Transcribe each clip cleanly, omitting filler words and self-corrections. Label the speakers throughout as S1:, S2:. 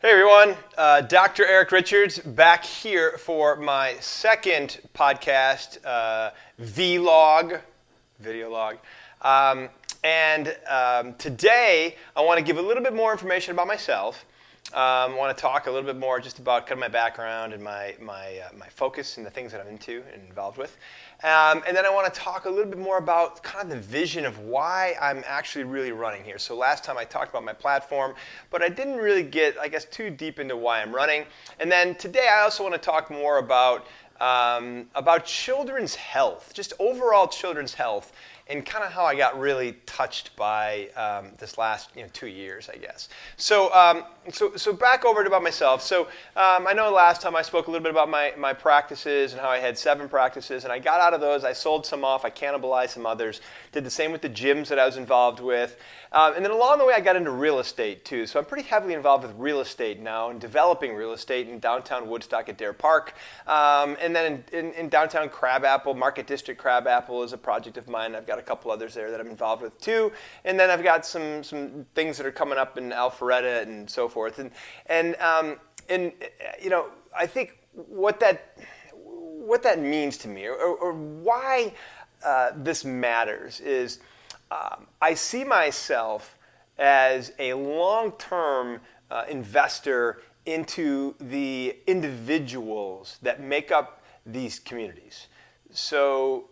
S1: Hey everyone, Dr. Eric Richards back here for my second podcast, vlog, video log. Today I want to give a little bit more information about myself. I want to talk a little bit more just about kind of my background and my focus and the things that I'm into and involved with. And then I want to talk a little bit more about kind of the vision of why I'm actually really running here. So last time I talked about my platform, but I didn't really get, I guess, too deep into why I'm running. And then today I also want to talk more about children's health, just overall children's health, and kind of how I got really touched by this last 2 years, I guess. So back over to about myself. So I know last time I spoke a little bit about my practices and how I had 7 practices, and I got out of those. I sold some off. I cannibalized some others. Did the same with the gyms that I was involved with. And then along the way, I got into real estate too. So I'm pretty heavily involved with real estate now and developing real estate in downtown Woodstock at Dare Park. And then in downtown Crabapple, Market District Crabapple is a project of mine. I've got a couple others there that I'm involved with too. And then I've got some things that are coming up in Alpharetta and so forth. And I think what that means to me or why this matters is I see myself as a long-term investor into the individuals that make up these communities. So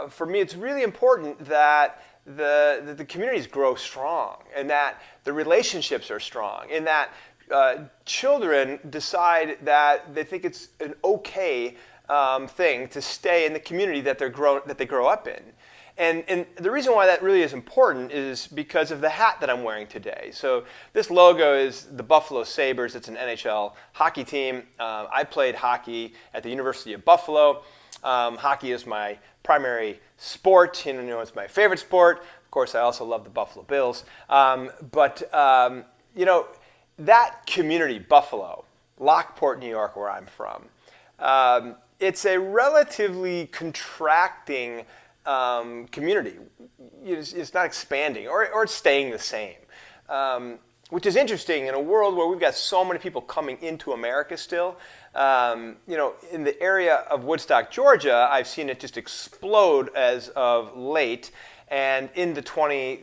S1: for me, it's really important that the communities grow strong and that the relationships are strong and that children decide that they think it's an okay thing to stay in the community that they grow up in. And the reason why that really is important is because of the hat that I'm wearing today. So this logo is the Buffalo Sabres. It's an NHL hockey team. I played hockey at the University of Buffalo. Hockey is my primary sport. It's my favorite sport. Of course, I also love the Buffalo Bills. That community, Buffalo, Lockport, New York, where I'm from, it's a relatively contracting community. It's not expanding or it's staying the same, which is interesting in a world where we've got so many people coming into America still. In the area of Woodstock, Georgia, I've seen it just explode as of late, and in the 20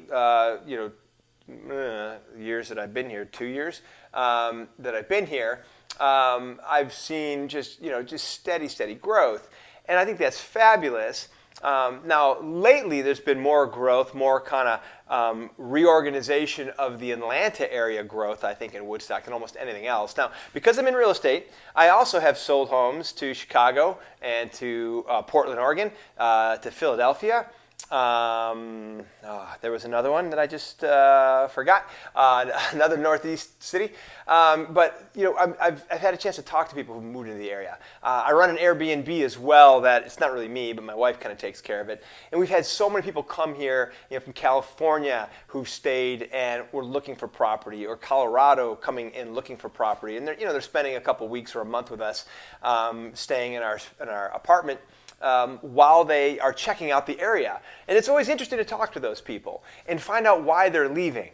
S1: years that I've been here, 2 years that I've been here, I've seen just steady growth, and I think that's fabulous. Now, lately, there's been more growth, more kind of reorganization of the Atlanta area growth, I think, in Woodstock than almost anything else. Now, because I'm in real estate, I also have sold homes to Chicago and to Portland, Oregon, to Philadelphia. There was another one that I just forgot, another Northeast city. But I've had a chance to talk to people who moved into the area. I run an Airbnb as well. That it's not really me, but my wife kind of takes care of it. And we've had so many people come here, from California who stayed and were looking for property, or Colorado coming in looking for property, and they're spending a couple weeks or a month with us, staying in our apartment. While they are checking out the area. And it's always interesting to talk to those people and find out why they're leaving.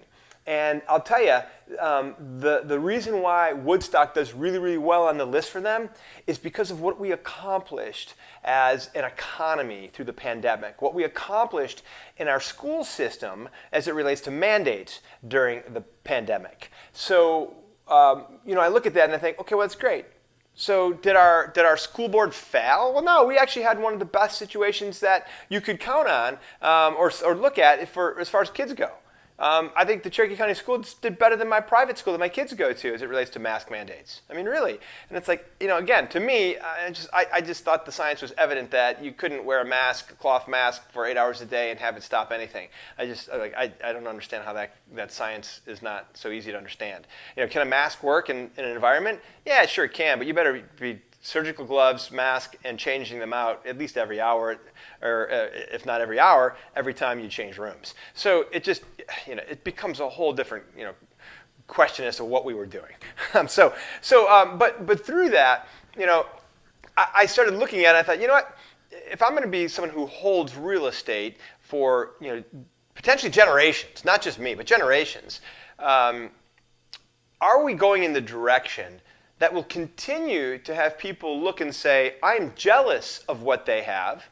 S1: And I'll tell you, the reason why Woodstock does really, really well on the list for them is because of what we accomplished as an economy through the pandemic, what we accomplished in our school system as it relates to mandates during the pandemic. So, I look at that and I think, okay, well, that's great. So did our school board fail? Well, no, we actually had one of the best situations that you could count on or look at as far as kids go. I think the Cherokee County Schools did better than my private school that my kids go to as it relates to mask mandates. I mean, really. And it's like, again, to me, I just thought the science was evident that you couldn't wear a cloth mask for 8 hours a day and have it stop anything. I don't understand how that science is not so easy to understand. Can a mask work in an environment? Yeah, it sure can, but you better be surgical gloves, mask, and changing them out at least every hour, or if not every hour, every time you change rooms. So it just, it becomes a whole different, question as to what we were doing. But through that, I started looking at it. I thought, what? If I'm going to be someone who holds real estate for, potentially generations, not just me, but generations, are we going in the direction that will continue to have people look and say, I'm jealous of what they have,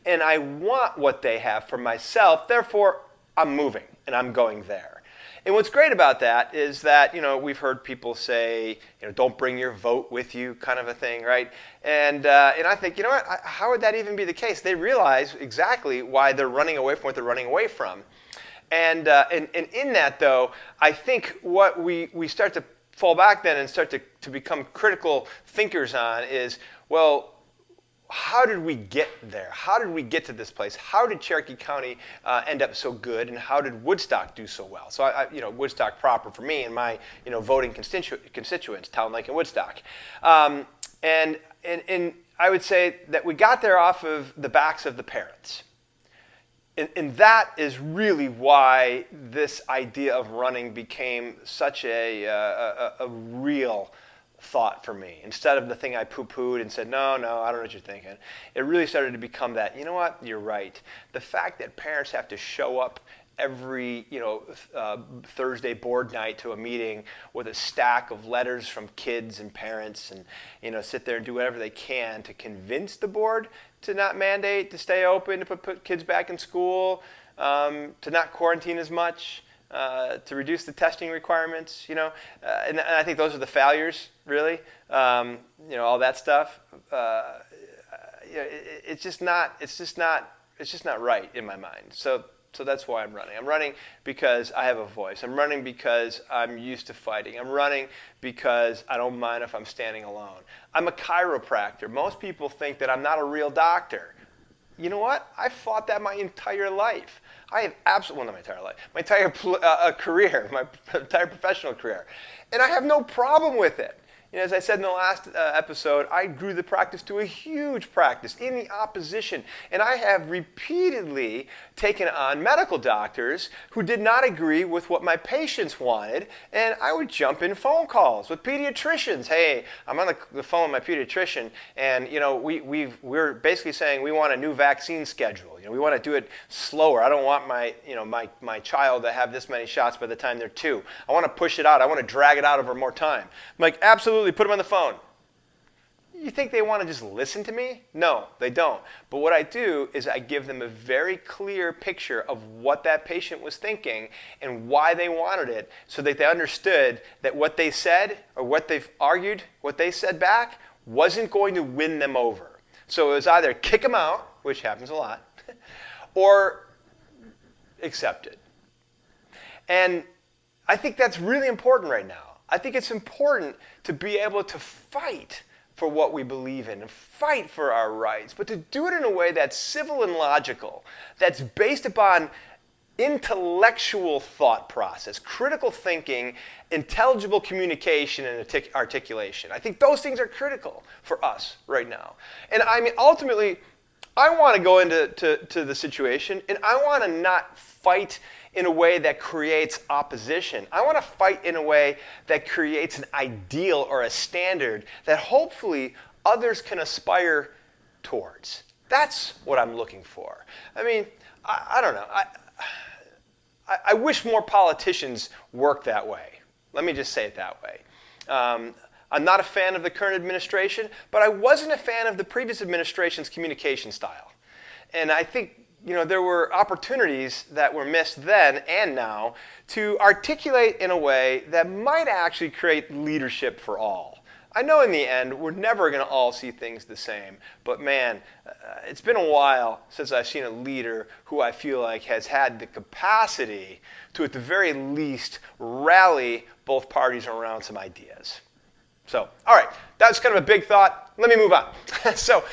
S1: and I want what they have for myself, therefore I'm moving and I'm going there. And what's great about that is that, we've heard people say, don't bring your vote with you, kind of a thing, right? And I think, how would that even be the case? They realize exactly why they're running away from what they're running away from. And in that, though, I think what we start to fall back then and start to become critical thinkers on is, well, how did we get there? How did we get to this place? How did Cherokee County end up so good, and how did Woodstock do so well? So, Woodstock proper for me and my, voting constituents, Town Lake and Woodstock, and I would say that we got there off of the backs of the parents, and that is really why this idea of running became such a real thought for me. Instead of the thing I poo-pooed and said, no, I don't know what you're thinking. It really started to become that, you know what, you're right. The fact that parents have to show up every Thursday board night to a meeting with a stack of letters from kids and parents and sit there and do whatever they can to convince the board to not mandate, to stay open, to put kids back in school, to not quarantine as much, to reduce the testing requirements, and I think those are the failures, really. All that stuff. It's just not right in my mind. So that's why I'm running. I'm running because I have a voice. I'm running because I'm used to fighting. I'm running because I don't mind if I'm standing alone. I'm a chiropractor. Most people think that I'm not a real doctor. You know what? I fought that my entire life. I have absolutely, not my entire life, my entire career, my entire professional career. And I have no problem with it. As I said in the last episode, I grew the practice to a huge practice in the opposition. And I have repeatedly taken on medical doctors who did not agree with what my patients wanted. And I would jump in phone calls with pediatricians. Hey, I'm on the phone with my pediatrician, and we're basically saying we want a new vaccine schedule. We want to do it slower. I don't want my child to have this many shots by the time they're 2. I want to push it out. I want to drag it out over more time. I'm like, absolutely, put them on the phone. You think they want to just listen to me? No, they don't. But what I do is I give them a very clear picture of what that patient was thinking and why they wanted it, so that they understood that what they said or what they've argued, what they said back, wasn't going to win them over. So it was either kick them out, which happens a lot, or accept it. And I think that's really important right now. I think it's important to be able to fight for what we believe in and fight for our rights, but to do it in a way that's civil and logical, that's based upon intellectual thought process, critical thinking, intelligible communication, and articulation. I think those things are critical for us right now. And I mean, ultimately, I want to go into the situation, and I want to not fight in a way that creates opposition. I want to fight in a way that creates an ideal or a standard that hopefully others can aspire towards. That's what I'm looking for. I mean, I don't know. I wish more politicians worked that way. Let me just say it that way. I'm not a fan of the current administration, but I wasn't a fan of the previous administration's communication style. And I think there were opportunities that were missed then and now to articulate in a way that might actually create leadership for all. I know in the end, we're never going to all see things the same, but man, it's been a while since I've seen a leader who I feel like has had the capacity to, at the very least, rally both parties around some ideas. So, all right, that's kind of a big thought. Let me move on. So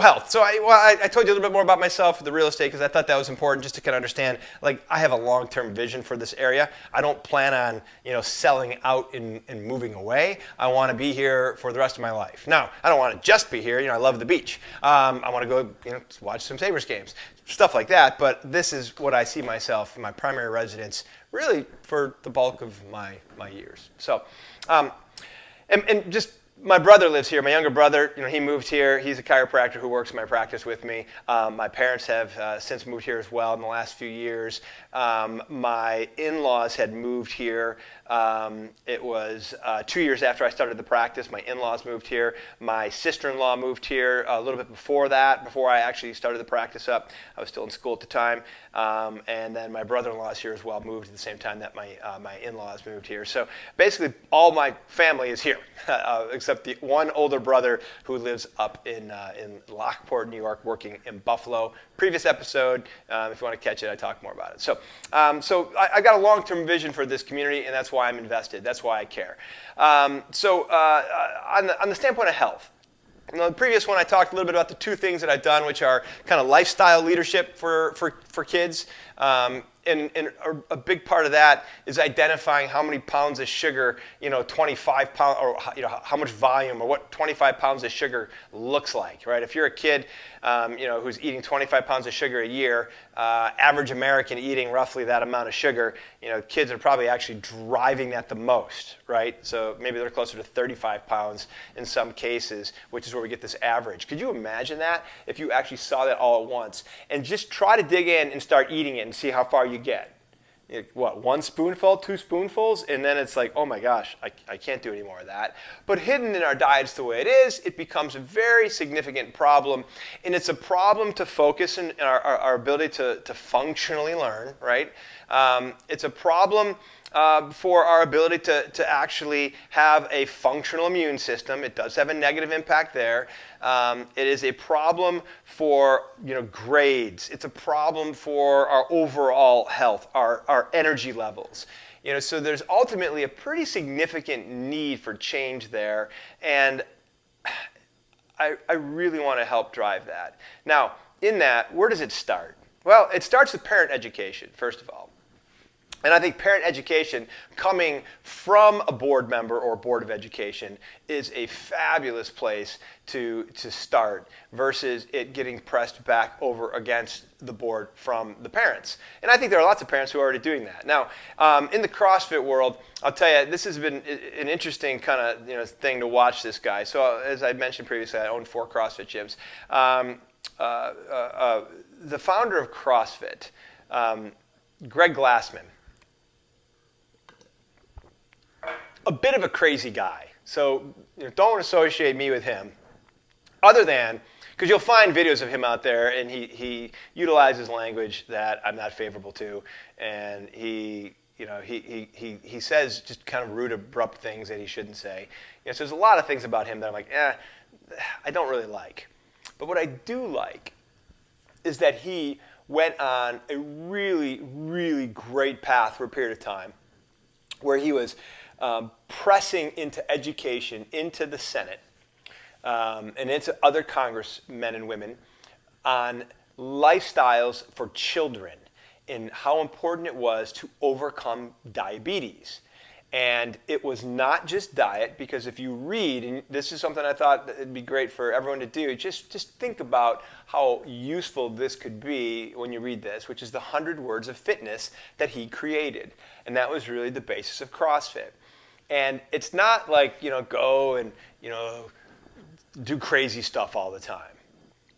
S1: health. So I told you a little bit more about myself, the real estate, because I thought that was important just to kind of understand. Like, I have a long-term vision for this area. I don't plan on selling out and moving away. I want to be here for the rest of my life. Now, I don't want to just be here. I love the beach. I want to go watch some Sabres games, stuff like that. But this is what I see myself in my primary residence really for the bulk of my years. So. And just my brother lives here. My younger brother, he moved here. He's a chiropractor who works in my practice with me. My parents have since moved here as well in the last few years. My in-laws had moved here It was 2 years after I started the practice. My in-laws moved here. My sister-in-law moved here a little bit before that, before I actually started the practice up. I was still in school at the time. And then my brother-in-law is here as well, moved at the same time that my in-laws moved here. So basically all my family is here, except the one older brother who lives up in Lockport, New York, working in Buffalo. Previous episode, if you want to catch it, I talk more about it. So I got a long-term vision for this community, and that's why I'm invested. That's why I care. On the standpoint of health, the previous one I talked a little bit about the two things that I've done, which are kind of lifestyle leadership for kids. And a big part of that is identifying how many pounds of sugar, 25 pounds, or how much volume, or what 25 pounds of sugar looks like, right? If you're a kid, who's eating 25 pounds of sugar a year, average American eating roughly that amount of sugar, kids are probably actually driving that the most, right? So maybe they're closer to 35 pounds in some cases, which is where we get this average. Could you imagine that if you actually saw that all at once? And just try to dig in and start eating it and see how far you get. What, 1 spoonful, 2 spoonfuls, and then it's like, oh my gosh, I can't do any more of that. But hidden in our diets the way it is, it becomes a very significant problem, and it's a problem to focus in our ability to functionally learn, right? It's a problem for our ability to actually have a functional immune system. It does have a negative impact there. It is a problem for grades. It's a problem for our overall health, our energy levels. So there's ultimately a pretty significant need for change there, and I really want to help drive that. Now, in that, where does it start? Well, it starts with parent education, first of all. And I think parent education coming from a board member or board of education is a fabulous place to start versus it getting pressed back over against the board from the parents. And I think there are lots of parents who are already doing that. Now, in the CrossFit world, I'll tell you, this has been an interesting kind of thing to watch this guy. So as I mentioned previously, I own 4 CrossFit gyms. The founder of CrossFit, Greg Glassman, a bit of a crazy guy. So don't associate me with him, other than, because you'll find videos of him out there, and he utilizes language that I'm not favorable to, and he says just kind of rude, abrupt things that he shouldn't say. So there's a lot of things about him that I'm like, I don't really like. But what I do like is that he went on a really, really great path for a period of time where he was pressing into education, into the Senate, and into other congressmen and women on lifestyles for children and how important it was to overcome diabetes. And it was not just diet, because if you read, and this is something I thought that it'd be great for everyone to do, just think about how useful this could be when you read this, which is the 100 Words of Fitness that he created. And that was really the basis of CrossFit. And it's not like, go and, do crazy stuff all the time.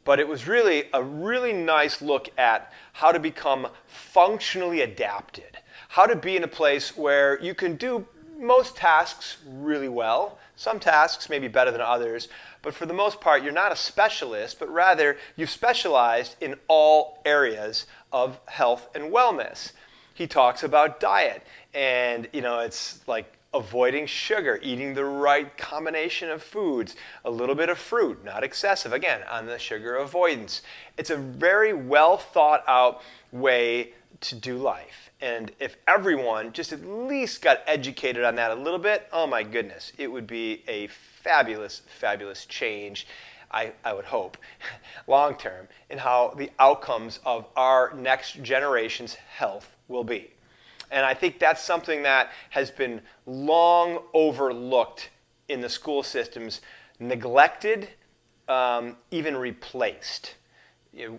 S1: But it was really a really nice look at how to become functionally adapted, how to be in a place where you can do most tasks really well. Some tasks may be better than others, but for the most part, you're not a specialist, but rather you've specialized in all areas of health and wellness. He talks about diet, and it's like avoiding sugar, eating the right combination of foods, a little bit of fruit, not excessive, again, on the sugar avoidance. It's a very well thought out way to do life. And if everyone just at least got educated on that a little bit, oh my goodness, it would be a fabulous, fabulous change, I would hope, long term, in how the outcomes of our next generation's health will be. And I think that's something that has been long overlooked in the school systems, neglected, even replaced.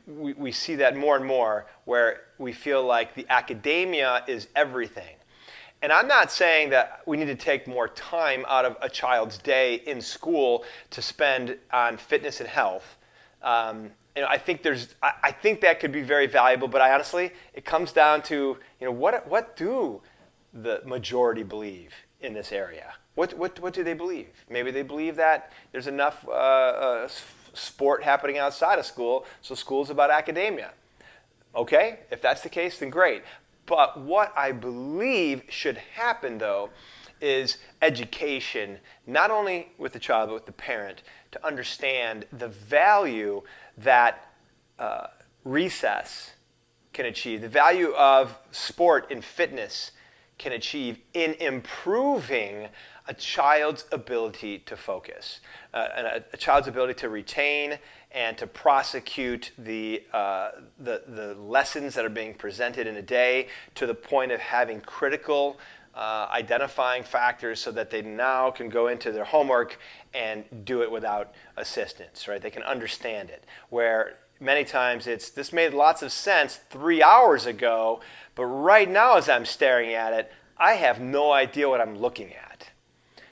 S1: We see that more and more, where we feel like the academia is everything. And I'm not saying that we need to take more time out of a child's day in school to spend on fitness and health. I think that could be very valuable, but honestly, it comes down to what do the majority believe in this area. What do they believe? Maybe they believe that there's enough sport happening outside of school, so school's about academia. Okay, if that's the case, then great. But what I believe should happen, though, is education, not only with the child, but with the parent, to understand the value that recess can achieve, the value of sport and fitness can achieve in improving a child's ability to focus, and a child's ability to retain and to prosecute the lessons that are being presented in a day to the point of having critical identifying factors so that they now can go into their homework and do it without assistance, right? They can understand it. Where many times this made lots of sense 3 hours ago, but right now as I'm staring at it, I have no idea what I'm looking at.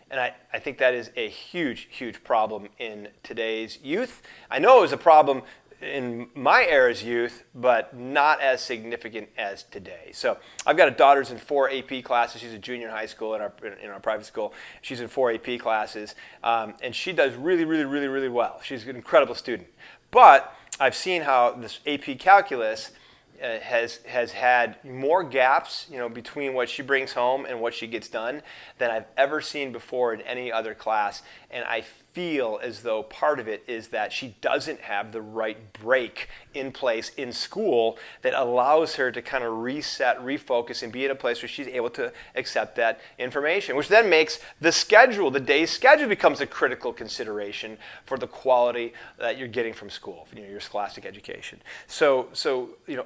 S1: And I think that is a huge, huge problem in today's youth. I know it was a problem in my era's youth, but not as significant as today. So I've got a daughter's in 4 AP classes. She's a junior in high school in our private school. She's in 4 AP classes, and she does really, really, really, really well. She's an incredible student. But I've seen how this AP calculus has had more gaps, between what she brings home and what she gets done than I've ever seen before in any other class. And I feel as though part of it is that she doesn't have the right break in place in school that allows her to kind of reset, refocus, and be in a place where she's able to accept that information, which then makes the schedule, the day's schedule, becomes a critical consideration for the quality that you're getting from school, your scholastic education. So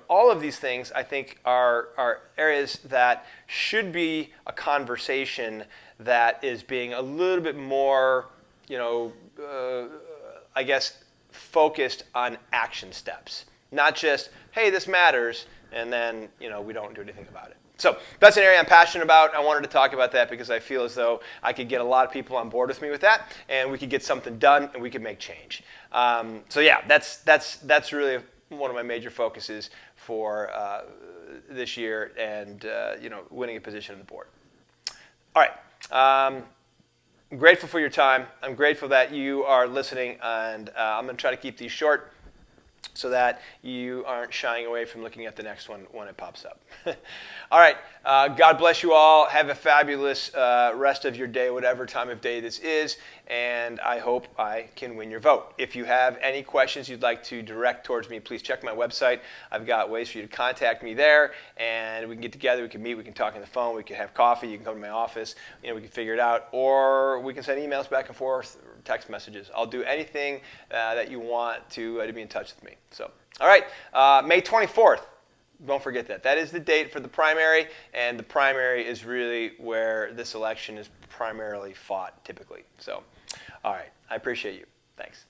S1: all of these things I think are areas that should be a conversation that is being a little bit more I guess, focused on action steps. Not just, hey, this matters, and then, we don't do anything about it. So that's an area I'm passionate about. I wanted to talk about that because I feel as though I could get a lot of people on board with me with that, and we could get something done, and we could make change. So yeah, that's really one of my major focuses for this year, and winning a position on the board. All right. I'm grateful for your time. I'm grateful that you are listening, and I'm going to try to keep these short so that you aren't shying away from looking at the next one when it pops up. All right. God bless you all. Have a fabulous rest of your day, whatever time of day this is, and I hope I can win your vote. If you have any questions you'd like to direct towards me, please check my website. I've got ways for you to contact me there, and we can get together, we can meet, we can talk on the phone, we can have coffee, you can come to my office, we can figure it out, or we can send emails back and forth, or text messages. I'll do anything that you want to be in touch with me. So, all right, May 24th. Don't forget that. That is the date for the primary, and the primary is really where this election is primarily fought typically. So, all right, I appreciate you. Thanks.